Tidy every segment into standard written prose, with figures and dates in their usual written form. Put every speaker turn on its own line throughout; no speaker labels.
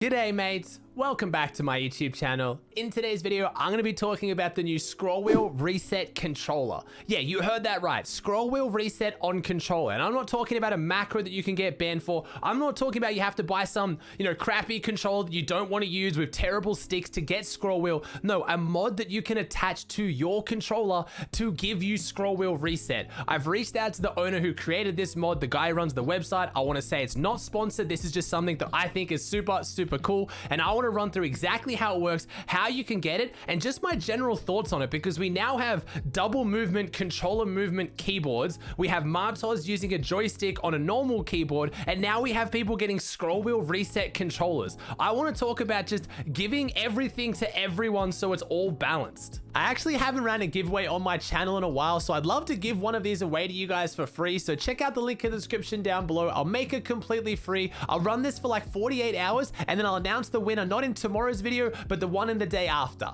G'day mates, welcome back to my YouTube channel. In today's video, I'm going to be talking about the new scroll wheel reset controller. Yeah, you heard that right, scroll wheel reset on controller. And I'm not talking about a macro that you can get banned for. I'm not talking about you have to buy some, crappy controller that you don't want to use with terrible sticks to get scroll wheel. No, a mod that you can attach to your controller to give you scroll wheel reset. I've reached out to the owner who created this mod, the guy who runs the website. I want to say it's not sponsored. This is just something that I think is super cool, and I want to run through exactly how it works, how you can get it, and just my general thoughts on it, because we now have double movement controller movement keyboards. We have Martos using a joystick on a normal keyboard, and now we have people getting scroll wheel reset controllers. I want to talk about just giving everything to everyone so it's all balanced. I actually haven't ran a giveaway on my channel in a while, so I'd love to give one of these away to you guys for free. So check out the link in the description down below. I'll make it completely free. I'll run this for like 48 hours and then I'll announce the winner, not in tomorrow's video, but the one in the day after.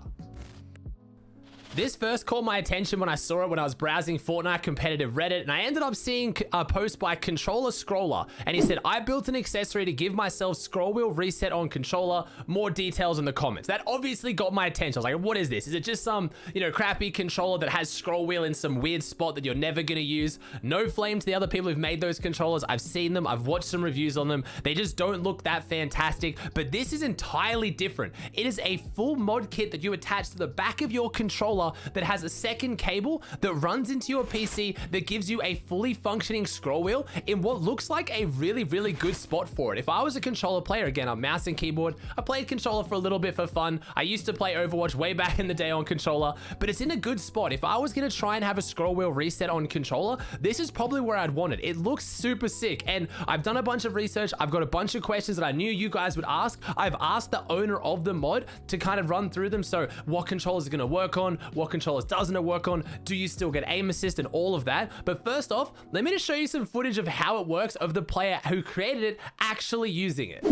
This first caught my attention when I saw it when I was browsing Fortnite competitive Reddit, and I ended up seeing a post by ControllerScrolla, and he said, I built an accessory to give myself scroll wheel reset on controller, more details in the comments. That obviously got my attention. I was like, what is this? Is it just some, crappy controller that has scroll wheel in some weird spot that you're never gonna use? No flame to the other people who've made those controllers. I've seen them, I've watched some reviews on them. They just don't look that fantastic, but this is entirely different. It is a full mod kit that you attach to the back of your controller that has a second cable that runs into your PC that gives you a fully functioning scroll wheel in what looks like a really good spot for it. If I was a controller player, again, I'm mouse and keyboard. I played controller for a little bit for fun. I used to play Overwatch way back in the day on controller, but it's in a good spot. If I was gonna try and have a scroll wheel reset on controller, this is probably where I'd want it. It looks super sick, and I've done a bunch of research. I've got a bunch of questions that I knew you guys would ask. I've asked the owner of the mod to kind of run through them. So what controllers are gonna work on, what controllers doesn't it work on, do you still get aim assist and all of that. But first off, let me just show you some footage of how it works of the player who created it actually using it.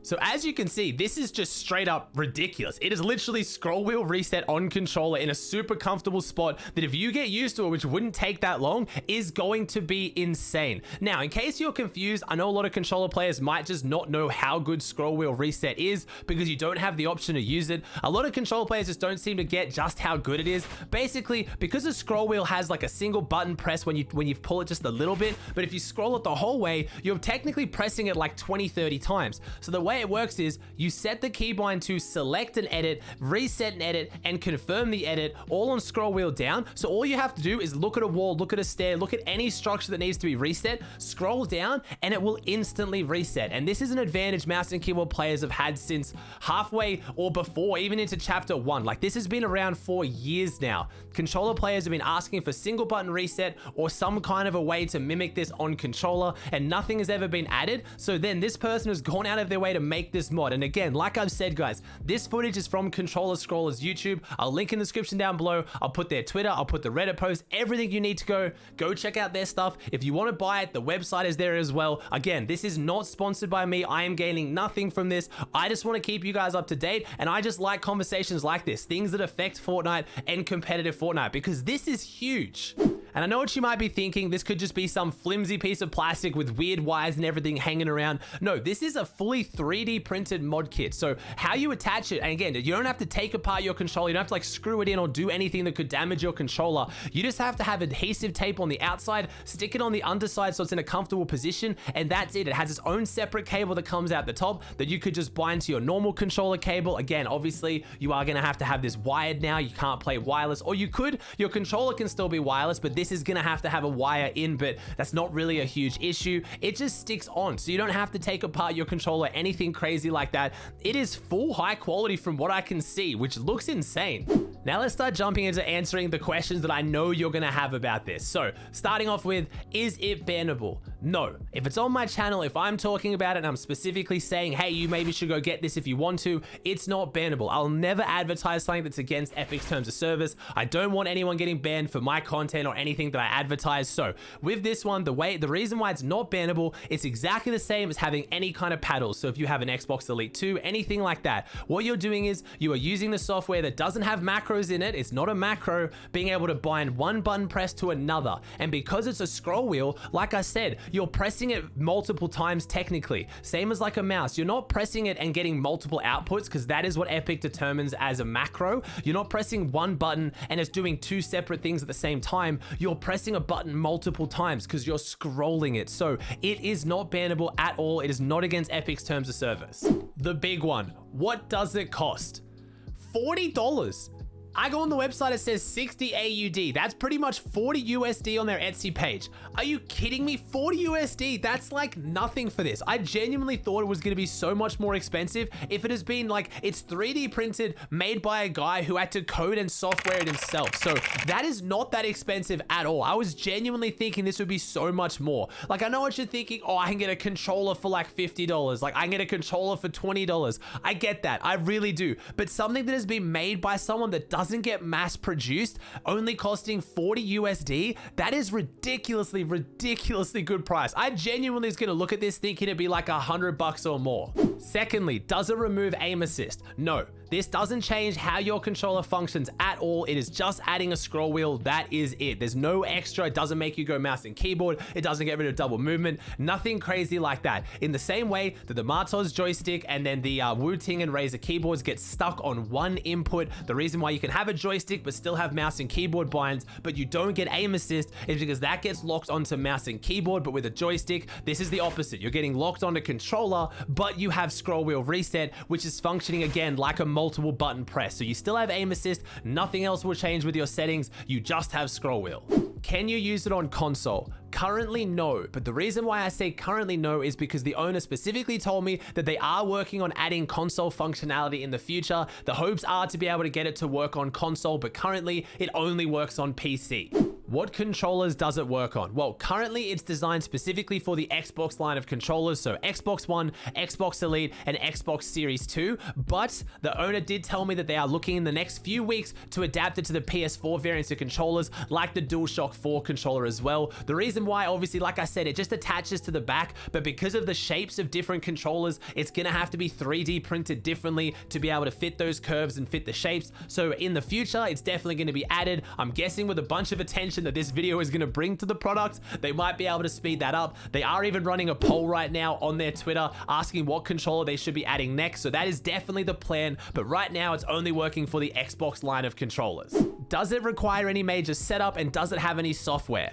So as you can see, this is just straight up ridiculous. It is literally scroll wheel reset on controller in a super comfortable spot that if you get used to it, which wouldn't take that long, is going to be insane. Now, in case you're confused, I know a lot of controller players might just not know how good scroll wheel reset is because you don't have the option to use it. A lot of controller players just don't seem to get just how good it is. Basically, because the scroll wheel has like a single button press when you pull it just a little bit, but if you scroll it the whole way, you're technically pressing it like 20-30 times. So the way it works is you set the keybind to select an edit, reset an edit, and confirm the edit all on scroll wheel down. So all you have to do is look at a wall, look at a stair, look at any structure that needs to be reset, scroll down, and it will instantly reset. And this is an advantage mouse and keyboard players have had since halfway or before, even into chapter 1. Like, this has been around for years now. Controller players have been asking for single button reset or some kind of a way to mimic this on controller, and nothing has ever been added. So then this person has gone out of their way to make this mod. And again, like I've said, guys, this footage is from ControllerScrolla's YouTube. I'll link in the description down below. I'll put their Twitter, I'll put the Reddit post, everything you need to go check out their stuff. If you want to buy it, the website is there as well. Again, this is not sponsored by me. I am gaining nothing from this. I just want to keep you guys up to date, and I just like conversations like this, things that affect Fortnite and competitive Fortnite, because this is huge. And I know what you might be thinking, this could just be some flimsy piece of plastic with weird wires and everything hanging around. No, this is a fully 3D printed mod kit. So how you attach it, and again, you don't have to take apart your controller, you don't have to like screw it in or do anything that could damage your controller. You just have to have adhesive tape on the outside, stick it on the underside so it's in a comfortable position, and that's it. It has its own separate cable that comes out the top that you could just bind to your normal controller cable. Again, obviously, you are gonna have to have this wired now. You can't play wireless, or you could, your controller can still be wireless, but this is gonna have to have a wire in, but that's not really a huge issue. It just sticks on, so you don't have to take apart your controller, anything crazy like that. It is full high quality from what I can see, which looks insane. Now let's start jumping into answering the questions that I know you're gonna have about this. So starting off with, is it bannable? No. If it's on my channel, if I'm talking about it and I'm specifically saying, hey, you maybe should go get this if you want to, it's not bannable. I'll never advertise something that's against Epic's terms of service. I don't want anyone getting banned for my content or anything that I advertise. So with this one, the reason why it's not bannable, it's exactly the same as having any kind of paddles. So if you have an Xbox Elite 2, anything like that, what you're doing is you are using the software that doesn't have macros in it. It's not a macro, being able to bind one button press to another. And because it's a scroll wheel, like I said, you're pressing it multiple times technically. Same as like a mouse. You're not pressing it and getting multiple outputs, because that is what Epic determines as a macro. You're not pressing one button and it's doing two separate things at the same time. You're pressing a button multiple times because you're scrolling it. So it is not bannable at all. It is not against Epic's terms of service. The big one, what does it cost? $40. I go on the website, it says 60 AUD. That's pretty much 40 USD on their Etsy page. Are you kidding me? 40 USD? That's like nothing for this. I genuinely thought it was going to be so much more expensive if it has been like, it's 3D printed, made by a guy who had to code and software it himself. So that is not that expensive at all. I was genuinely thinking this would be so much more. Like, I know what you're thinking, oh, I can get a controller for like $50. Like, I can get a controller for $20. I get that. I really do. But something that has been made by someone that doesn't get mass produced, only costing 40 USD, that is ridiculously good price. I genuinely is gonna look at this thinking it'd be like $100 or more. Secondly, does it remove aim assist? No. This doesn't change how your controller functions at all. It is just adding a scroll wheel. That is it. There's no extra. It doesn't make you go mouse and keyboard. It doesn't get rid of double movement. Nothing crazy like that. In the same way that the Martos joystick and then the Wu-Ting and Razer keyboards get stuck on one input. The reason why you can have a joystick but still have mouse and keyboard binds, but you don't get aim assist, is because that gets locked onto mouse and keyboard. But with a joystick, this is the opposite. You're getting locked onto controller, but you have scroll wheel reset, which is functioning again like a multiple button press. So you still have aim assist, nothing else will change with your settings, you just have scroll wheel. Can you use it on console? Currently, no. But the reason why I say currently no is because the owner specifically told me that they are working on adding console functionality in the future. The hopes are to be able to get it to work on console, but currently it only works on PC. What controllers does it work on? Well, currently it's designed specifically for the Xbox line of controllers, so Xbox One, Xbox Elite, and Xbox Series 2, but the owner did tell me that they are looking in the next few weeks to adapt it to the PS4 variants of controllers, like the DualShock 4 controller as well. The reason why, obviously, like I said, it just attaches to the back, but because of the shapes of different controllers, it's gonna have to be 3D printed differently to be able to fit those curves and fit the shapes. So in the future, it's definitely gonna be added. I'm guessing with a bunch of attention that this video is going to bring to the product, they might be able to speed that up. They are even running a poll right now on their Twitter asking what controller they should be adding next. So that is definitely the plan, but right now it's only working for the Xbox line of controllers. Does it require any major setup, and does it have any software?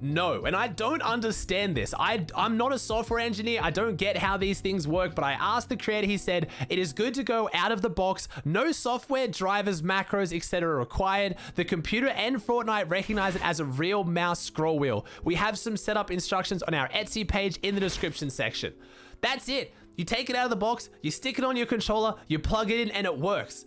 No, and I don't understand this. I'm not a software engineer. I don't get how these things work, but I asked the creator, he said, it is good to go out of the box. No software, drivers, macros, etc. required. The computer and Fortnite recognize it as a real mouse scroll wheel. We have some setup instructions on our Etsy page in the description section. That's it. You take it out of the box, you stick it on your controller, you plug it in, and it works.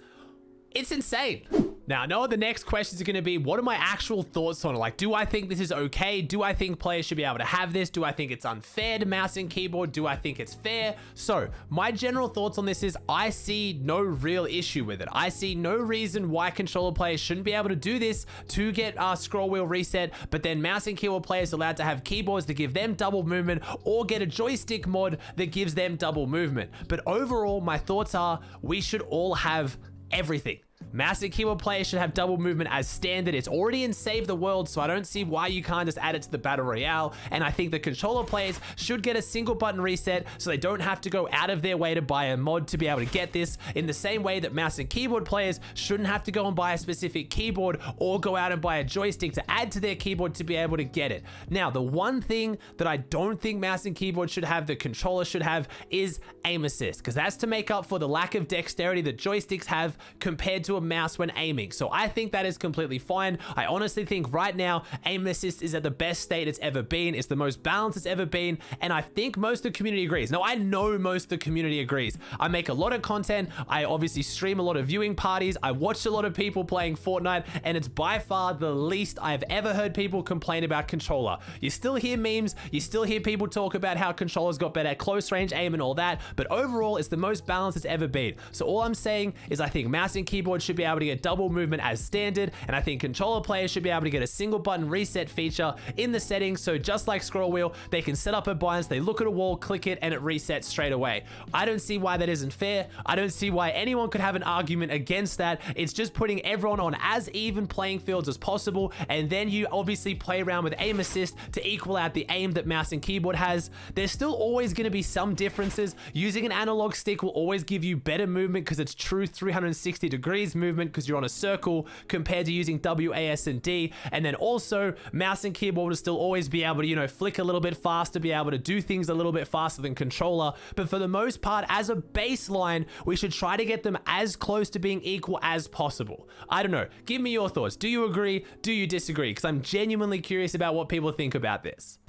It's insane. Now, I know the next questions are going to be, what are my actual thoughts on it? Like, do I think this is okay? Do I think players should be able to have this? Do I think it's unfair to mouse and keyboard? Do I think it's fair? So, my general thoughts on this is, I see no real issue with it. I see no reason why controller players shouldn't be able to do this to get scroll wheel reset, but then mouse and keyboard players are allowed to have keyboards that give them double movement, or get a joystick mod that gives them double movement. But overall, my thoughts are, we should all have everything. Mouse and keyboard players should have double movement as standard. It's already in Save the World, so I don't see why you can't just add it to the Battle Royale. And I think the controller players should get a single button reset so they don't have to go out of their way to buy a mod to be able to get this, in the same way that mouse and keyboard players shouldn't have to go and buy a specific keyboard or go out and buy a joystick to add to their keyboard to be able to get it. Now, the one thing that I don't think mouse and keyboard should have, the controller should have, is aim assist, because that's to make up for the lack of dexterity that joysticks have compared to a mouse when aiming. So I think that is completely fine. I honestly think right now aim assist is at the best state it's ever been. It's the most balanced it's ever been, and I think most of the community agrees. Now, I know most of the community agrees. I make a lot of content. I obviously stream a lot of viewing parties. I watch a lot of people playing Fortnite, and it's by far the least I've ever heard people complain about controller. You still hear memes, you still hear people talk about how controllers got better at close range aim and all that, but overall it's the most balanced it's ever been. So all I'm saying is I think mouse and keyboard should be able to get double movement as standard, and I think controller players should be able to get a single button reset feature in the settings, so just like scroll wheel, they can set up a bias, they look at a wall, click it, and it resets straight away. I don't see why that isn't fair. I don't see why anyone could have an argument against that. It's just putting everyone on as even playing fields as possible, and then you obviously play around with aim assist to equal out the aim that mouse and keyboard has. There's still always going to be some differences. Using an analog stick will always give you better movement because it's true 360 degrees movement because you're on a circle, compared to using W, A, S, and D. And then also mouse and keyboard will still always be able to, you know, flick a little bit faster, be able to do things a little bit faster than controller. But for the most part, as a baseline, we should try to get them as close to being equal as possible. I don't know. Give me your thoughts. Do you agree? Do you disagree? Because I'm genuinely curious about what people think about this.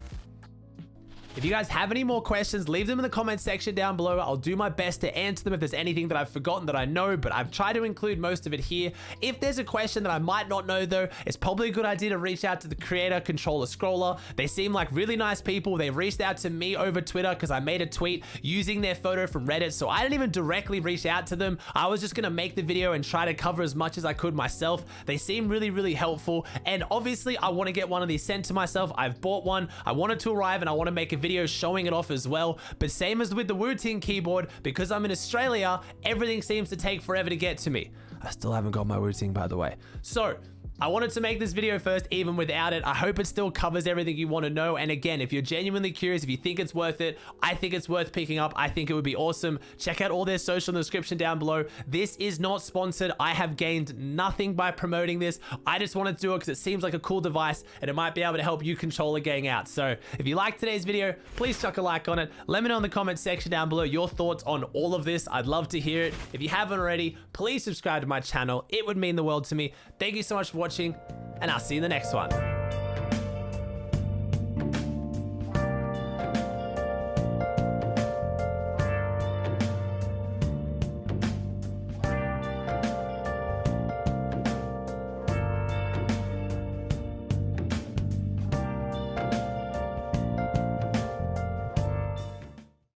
If you guys have any more questions, leave them in the comment section down below. I'll do my best to answer them if there's anything that I've forgotten that I know, but I've tried to include most of it here. If there's a question that I might not know though, it's probably a good idea to reach out to the creator, ControllerScrolla. They seem like really nice people. They reached out to me over Twitter because I made a tweet using their photo from Reddit, so I didn't even directly reach out to them. I was just gonna make the video and try to cover as much as I could myself. They seem really, really helpful, and obviously I want to get one of these sent to myself. I've bought one. I want it to arrive, and I want to make a video showing it off as well. But same as with the Wu-Ting keyboard, because I'm in Australia, everything seems to take forever to get to me. I still haven't got my Wu-Ting, by the way. So I wanted to make this video first, even without it. I hope it still covers everything you want to know. And again, if you're genuinely curious, if you think it's worth it, I think it's worth picking up. I think it would be awesome. Check out all their social in the description down below. This is not sponsored. I have gained nothing by promoting this. I just wanted to do it because it seems like a cool device and it might be able to help you controller gang out. So if you liked today's video, please chuck a like on it. Let me know in the comment section down below your thoughts on all of this. I'd love to hear it. If you haven't already, please subscribe to my channel. It would mean the world to me. Thank you so much for watching, and I'll see you in the next one.